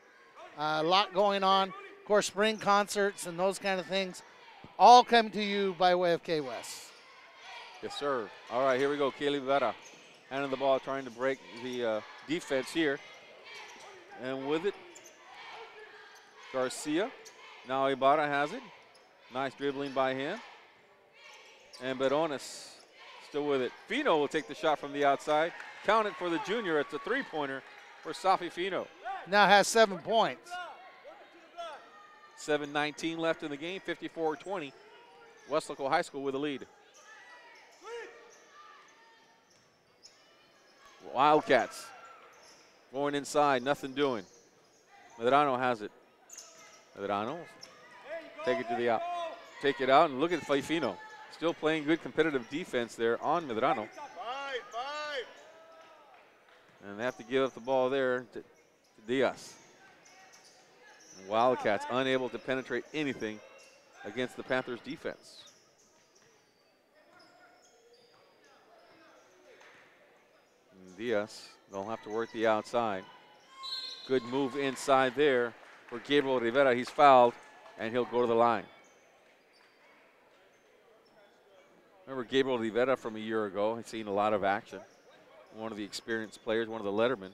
a lot going on. Of course, spring concerts and those kind of things, all come to you by way of K-West. Yes, sir. All right, here we go. Kaylee Vera handing the ball, trying to break the defense here. And with it, Garcia. Now Ibarra has it. Nice dribbling by him. And Berones still with it. Fino will take the shot from the outside. Count it for the junior. It's a three-pointer for Safi Fino. Now has 7 points. 7:19 left in the game, 54-20. Weslaco High School with a lead. Wildcats going inside, nothing doing. Medrano has it. Medrano take it out and look at Fino. Still playing good competitive defense there on Medrano. And they have to give up the ball there to Diaz. And Wildcats unable to penetrate anything against the Panthers defense. And Diaz, they'll have to work the outside. Good move inside there for Gabriel Rivera. He's fouled and he'll go to the line. Remember Gabriel Rivera from a year ago. He's seen a lot of action. One of the experienced players, one of the lettermen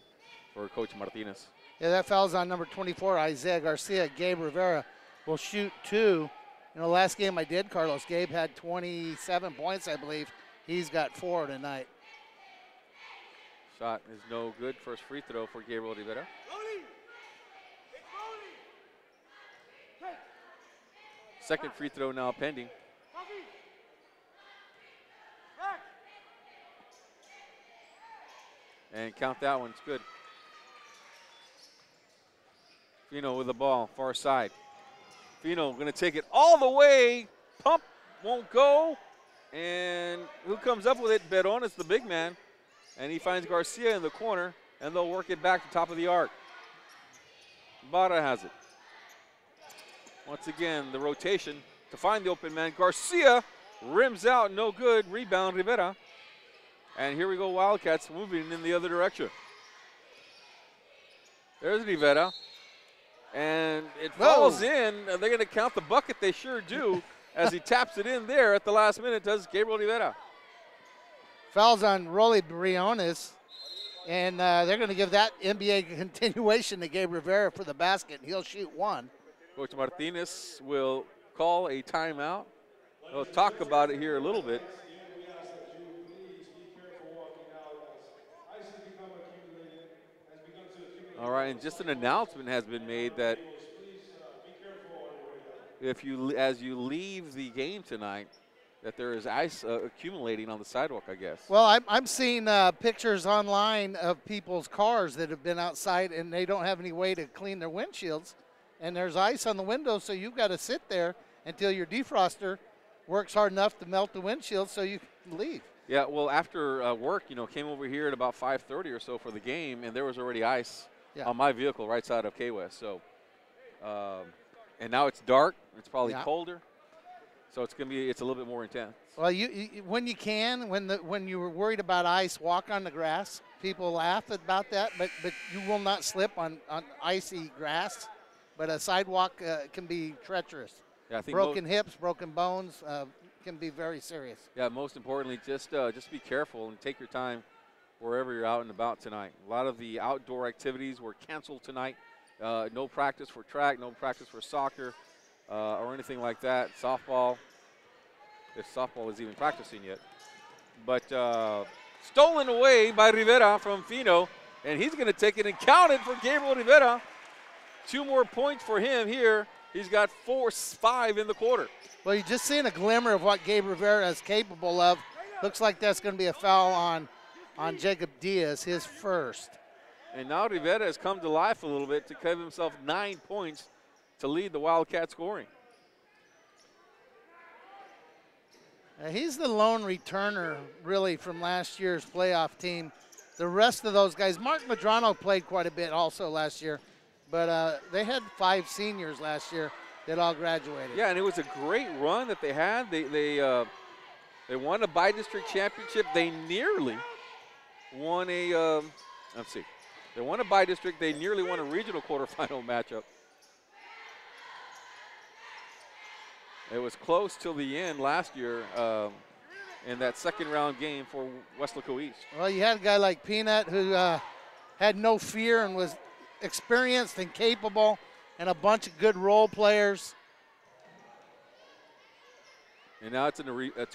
for Coach Martinez. Yeah, that foul's on number 24, Isaiah Garcia. Gabe Rivera will shoot 2. You know, last game I did, Carlos, Gabe had 27 points, I believe. He's got 4 tonight. Shot is no good. First free throw for Gabriel Rivera. Second free throw now pending. And count that one, it's good. Fino with the ball, far side. Fino gonna take it all the way. Pump won't go. And who comes up with it? Berones, the big man. And he finds Garcia in the corner, and they'll work it back to top of the arc. Barra has it. Once again, the rotation to find the open man. Garcia rims out, no good. Rebound, Rivera. And here we go, Wildcats moving in the other direction. There's Rivera. And it falls in. They're going to count the bucket. They sure do. As he taps it in there at the last minute, does Gabriel Rivera. Fouls on Rolly Briones. And they're going to give that NBA continuation to Gabe Rivera for the basket. He'll shoot 1. Coach Martinez will call a timeout. We'll talk about it here a little bit. All right, and just an announcement has been made that as you leave the game tonight, that there is ice accumulating on the sidewalk, I guess. Well, I'm seeing pictures online of people's cars that have been outside and they don't have any way to clean their windshields, and there's ice on the window, so you've got to sit there until your defroster works hard enough to melt the windshield so you can leave. Yeah, well, after work, came over here at about 5:30 or so for the game, and there was already ice on my vehicle right side of K-West. So, and now it's dark. It's probably colder. So it's a little bit more intense. Well, when you can, when you were worried about ice, walk on the grass. People laugh about that, but you will not slip on icy grass. But a sidewalk can be treacherous. Yeah, I think broken hips, broken bones can be very serious. Yeah, most importantly, just be careful and take your time wherever you're out and about tonight. A lot of the outdoor activities were canceled tonight. No practice for track, no practice for soccer or anything like that. Softball, if softball is even practicing yet. But stolen away by Rivera from Fino, and he's going to take it and count it for Gabriel Rivera. 2 more points for him here. He's got 5 in the quarter. Well, you're just seeing a glimmer of what Gabe Rivera is capable of. Looks like that's going to be a foul on Jacob Diaz, his first. And now Rivera has come to life a little bit to give himself 9 points to lead the Wildcat scoring. He's the lone returner, really, from last year's playoff team. The rest of those guys, Mark Medrano played quite a bit also last year, but they had 5 seniors last year that all graduated. Yeah, and it was a great run that they had. They won a bi-district championship. They nearly won a, let's see. They won a bi-district. They nearly won a regional quarterfinal matchup. It was close till the end last year in that second round game for Weslaco East. Well, you had a guy like Peanut who had no fear and was experienced and capable, and a bunch of good role players. And now it's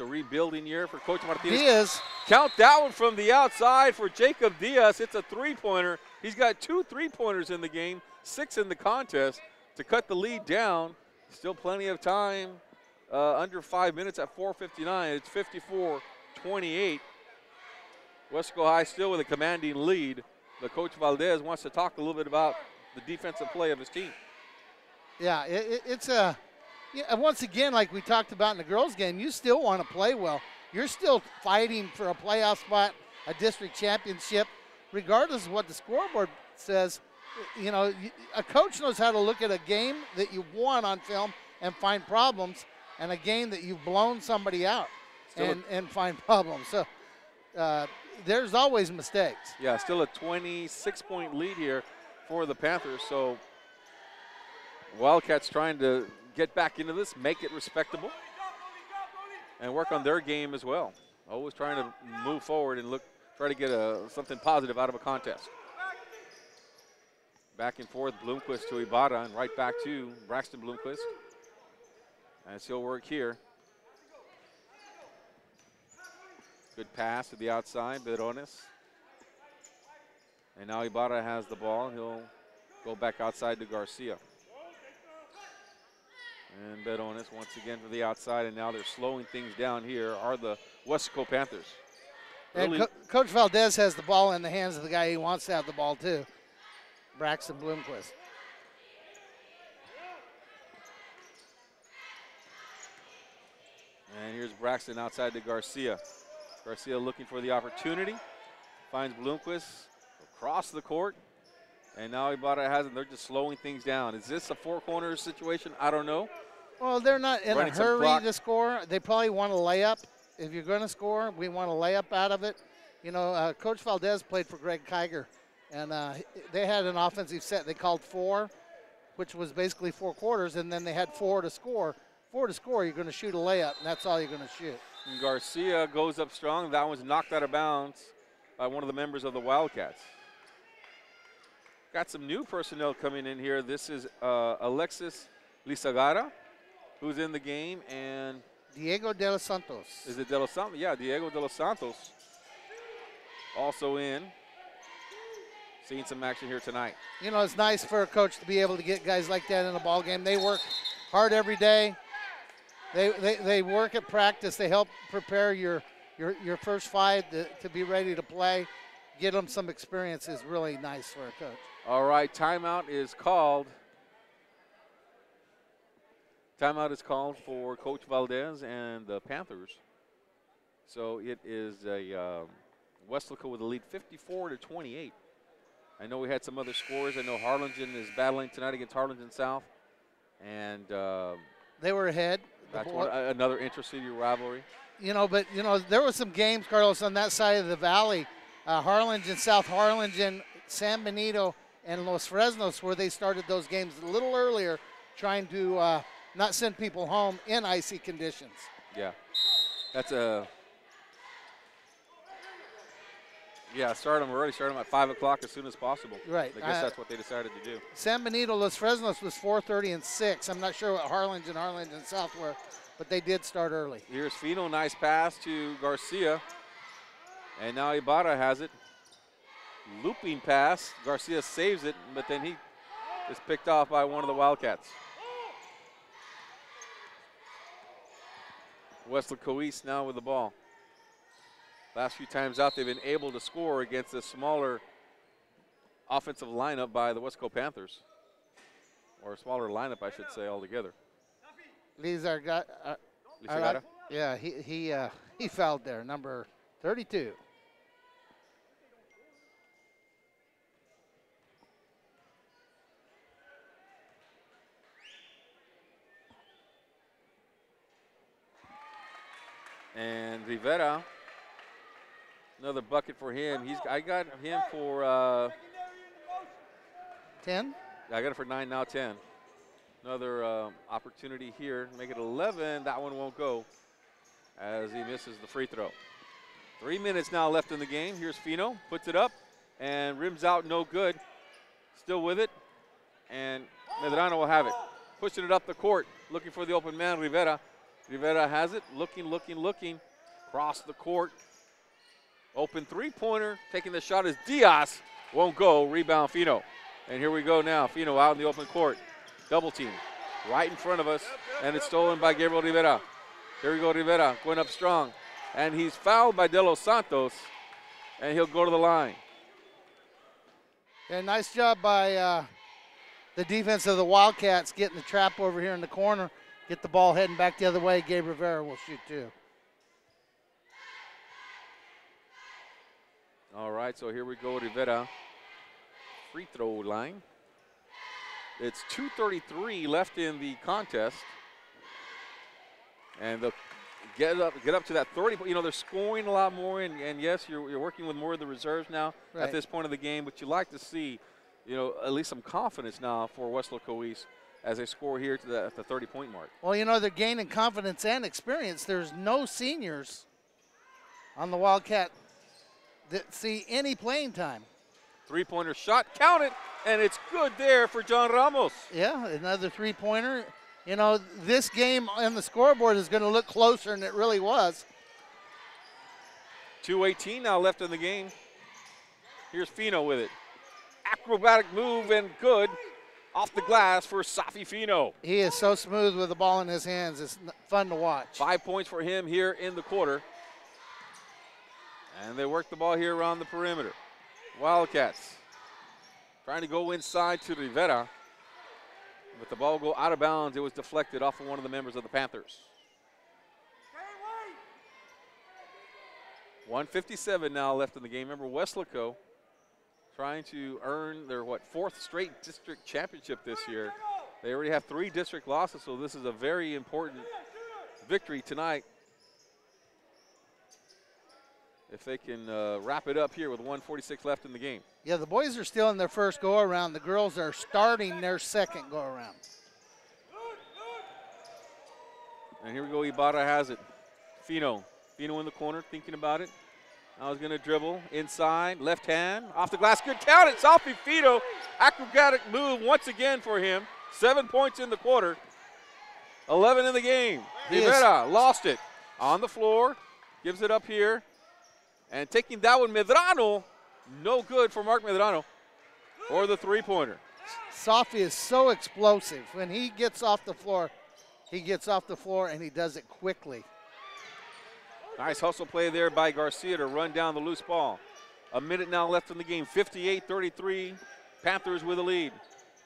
a rebuilding year for Coach Martinez. Diaz. Count that one from the outside for Jacob Diaz. It's a 3-pointer. He's got 2 3-pointers in the game, 6 in the contest to cut the lead down. Still plenty of time, under 5 minutes at 4:59. It's 54-28. Weslaco High still with a commanding lead. But Coach Valdez wants to talk a little bit about the defensive play of his team. Yeah, it's a once again, like we talked about in the girls' game, you still want to play well. You're still fighting for a playoff spot, a district championship, regardless of what the scoreboard says. You know, a coach knows how to look at a game that you've won on film and find problems, and a game that you've blown somebody out and find problems. So there's always mistakes. Yeah, still a 26-point lead here for the Panthers. So Wildcats trying to get back into this, make it respectable, and work on their game as well. Always trying to move forward and try to get something positive out of a contest. Back and forth, Bloomquist to Ibarra, and right back to Braxton Bloomquist. As he'll work here. Good pass to the outside, Berones. And now Ibarra has the ball. He'll go back outside to Garcia. And Berones once again to the outside, and now they're slowing things down here are the Weslaco Panthers. And Coach Valdez has the ball in the hands of the guy he wants to have the ball too. Braxton Bloomquist. And here's Braxton outside to Garcia. Garcia looking for the opportunity. Finds Bloomquist across the court. And now Ibarra has it. They're just slowing things down. Is this a 4-corner situation? I don't know. Well, they're not in a hurry to score. They probably want a layup. If you're going to score, we want a layup out of it. You know, Coach Valdez played for Greg Kiger. And they had an offensive set they called 4, which was basically 4 quarters, and then they had 4 to score. 4 to score, you're going to shoot a layup, and that's all you're going to shoot. And Garcia goes up strong. That one's knocked out of bounds by one of the members of the Wildcats. Got some new personnel coming in here. This is Alexis Lizagara, who's in the game, and Diego de los Santos. Is it de los Santos? Yeah, Diego de los Santos also in. Seeing some action here tonight. You know, it's nice for a coach to be able to get guys like that in a ball game. They work hard every day. They work at practice. They help prepare your first 5 to be ready to play. Get them some experience is really nice for a coach. All right, timeout is called. Timeout is called for Coach Valdez and the Panthers. So it is a Weslaco with a lead 54-28. I know we had some other scores. I know Harlingen is battling tonight against Harlingen South. And they were ahead. That's another intra-city rivalry. You know, but, you know, there were some games, Carlos, on that side of the valley. Harlingen, South Harlingen, San Benito, and Los Fresnos, where they started those games a little earlier, trying to not send people home in icy conditions. Yeah. That's a... Yeah, start them early, start them at 5 o'clock as soon as possible. Right. I guess that's what they decided to do. San Benito, Los Fresnos was 4:30 and 6. I'm not sure what Harlingen South were, but they did start early. Here's Fino, nice pass to Garcia. And now Ibarra has it. Looping pass. Garcia saves it, but then he is picked off by one of the Wildcats. Weslaco East now with the ball. Last few times out, they've been able to score against a smaller offensive lineup by the Weslaco Panthers. Or a smaller lineup, I should say, altogether. Lizargata. Yeah, he fouled there, number 32. And Rivera, another bucket for him. I got him for 10. I got it for 9, now 10. Another opportunity here, make it 11. That one won't go as he misses the free throw. 3 minutes now left in the game. Here's Fino, puts it up and rims out, no good. Still with it, and Medrano will have it. Pushing it up the court, looking for the open man, Rivera. Rivera has it, looking. Cross the court. Open three-pointer, taking the shot is Diaz. Won't go, rebound Fino. And here we go now, Fino out in the open court. Double team, right in front of us, and it's stolen by Gabriel Rivera. Here we go, Rivera, going up strong. And he's fouled by De Los Santos, and he'll go to the line. Yeah, nice job by the defense of the Wildcats getting the trap over here in the corner. Get the ball heading back the other way. Gabe Rivera will shoot too. All right, so here we go, Rivera. Free throw line. It's 2:33 left in the contest. And they'll get up to that 30. You know, they're scoring a lot more, and yes, you're working with more of the reserves now at this point of the game, but you like to see, you know, at least some confidence now for Weslaco East as they score here to at the 30-point mark. Well, you know, they're gaining confidence and experience. There's no seniors on the Wildcat that see any playing time. Three-pointer shot, count it, and it's good there for John Ramos. Yeah, another three-pointer. You know, this game on the scoreboard is going to look closer than it really was. 2:18 now left in the game. Here's Fino with it. Acrobatic move and good. Off the glass for Safi Fino. He is so smooth with the ball in his hands. It's fun to watch. 5 points for him here in the quarter. And they work the ball here around the perimeter. Wildcats trying to go inside to Rivera. But the ball go out of bounds. It was deflected off of one of the members of the Panthers. 1:57 now left in the game. Remember, Weslaco trying to earn their, fourth straight district championship this year. They already have 3 district losses, so this is a very important victory tonight. If they can wrap it up here with 1:46 left in the game. Yeah, the boys are still in their first go-around. The girls are starting their second go-around. And here we go, Ibarra has it. Fino in the corner, thinking about it. Now he's going to dribble inside, left hand, off the glass, good count. It's Alfie Fino. Acrobatic move once again for him. 7 points in the quarter, 11 in the game. Rivera lost it on the floor, gives it up here. And taking that one, Medrano, no good for Mark Medrano or the three-pointer. Safi is so explosive. When he gets off the floor, and he does it quickly. Nice hustle play there by Garcia to run down the loose ball. A minute now left in the game, 58-33, Panthers with a lead.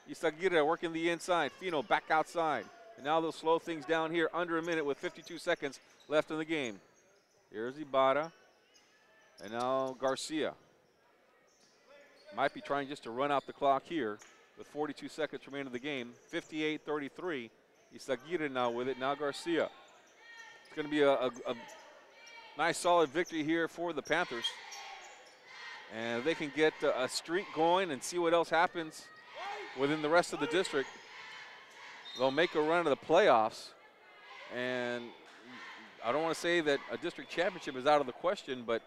Isaguirre working the inside, Fino back outside. And now they'll slow things down here under a minute with 52 seconds left in the game. Here's Ibarra. And now Garcia. Might be trying just to run out the clock here with 42 seconds remaining in the game. 58-33. Isaguirre now with it. Now Garcia. It's going to be a nice solid victory here for the Panthers. And they can get a streak going and see what else happens within the rest of the district. They'll make a run of the playoffs. And I don't want to say that a district championship is out of the question, but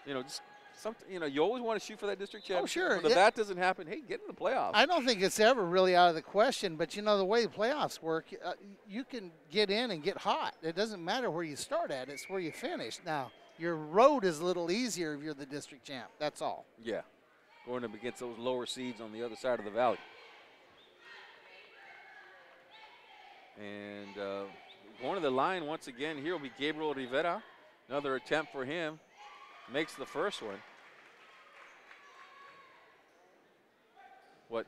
you know, just you always want to shoot for that district championship. Oh, sure. If that doesn't happen, hey, get in the playoffs. I don't think it's ever really out of the question, but the way the playoffs work, you can get in and get hot. It doesn't matter where you start at, it's where you finish. Now, your road is a little easier if you're the district champ, that's all. Yeah, going up against those lower seeds on the other side of the valley. And going to the line once again here will be Gabriel Rivera. Another attempt for him. Makes the first one.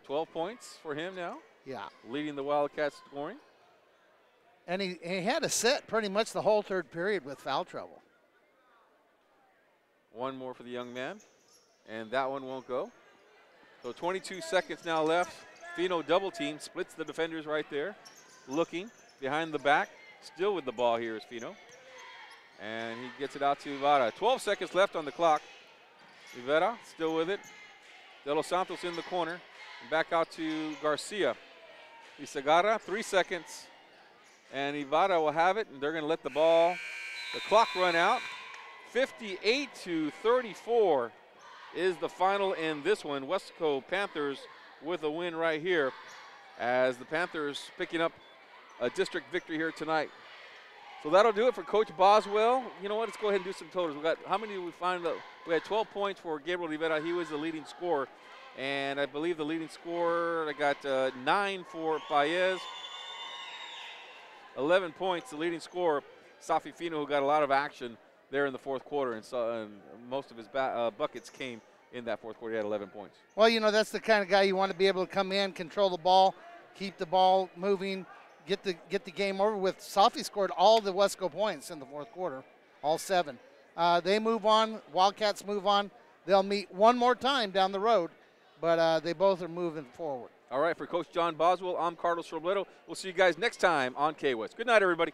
12 points for him now? Yeah. Leading the Wildcats scoring. And he had a set pretty much the whole third period with foul trouble. One more for the young man, and that one won't go. So 22 seconds now left. Fino double team, splits the defenders right there. Looking behind the back, still with the ball here is Fino. And he gets it out to Ibarra. 12 seconds left on the clock. Rivera still with it. De Los Santos in the corner. And back out to Garcia. Isagarra, 3 seconds. And Ibarra will have it, and they're going to let the clock run out. 58-34 is the final in this one. Weslaco Panthers with a win right here, as the Panthers picking up a district victory here tonight. So that'll do it for Coach Boswell. You know what? Let's go ahead and do some totals. We got, how many did we find? We had 12 points for Gabriel Rivera. He was the leading scorer. And I believe the leading scorer, I got 9 for Paez. 11 points, the leading scorer, Safi Fino, who got a lot of action there in the fourth quarter. And most of his buckets came in that fourth quarter. He had 11 points. Well, that's the kind of guy you want to be able to come in, control the ball, keep the ball moving, get the game over with. Safi scored all the Weslaco points in the fourth quarter, all 7. They move on. Wildcats move on. They'll meet one more time down the road, but they both are moving forward. All right, for Coach John Boswell, I'm Carlos Robledo. We'll see you guys next time on K-West. Good night, everybody.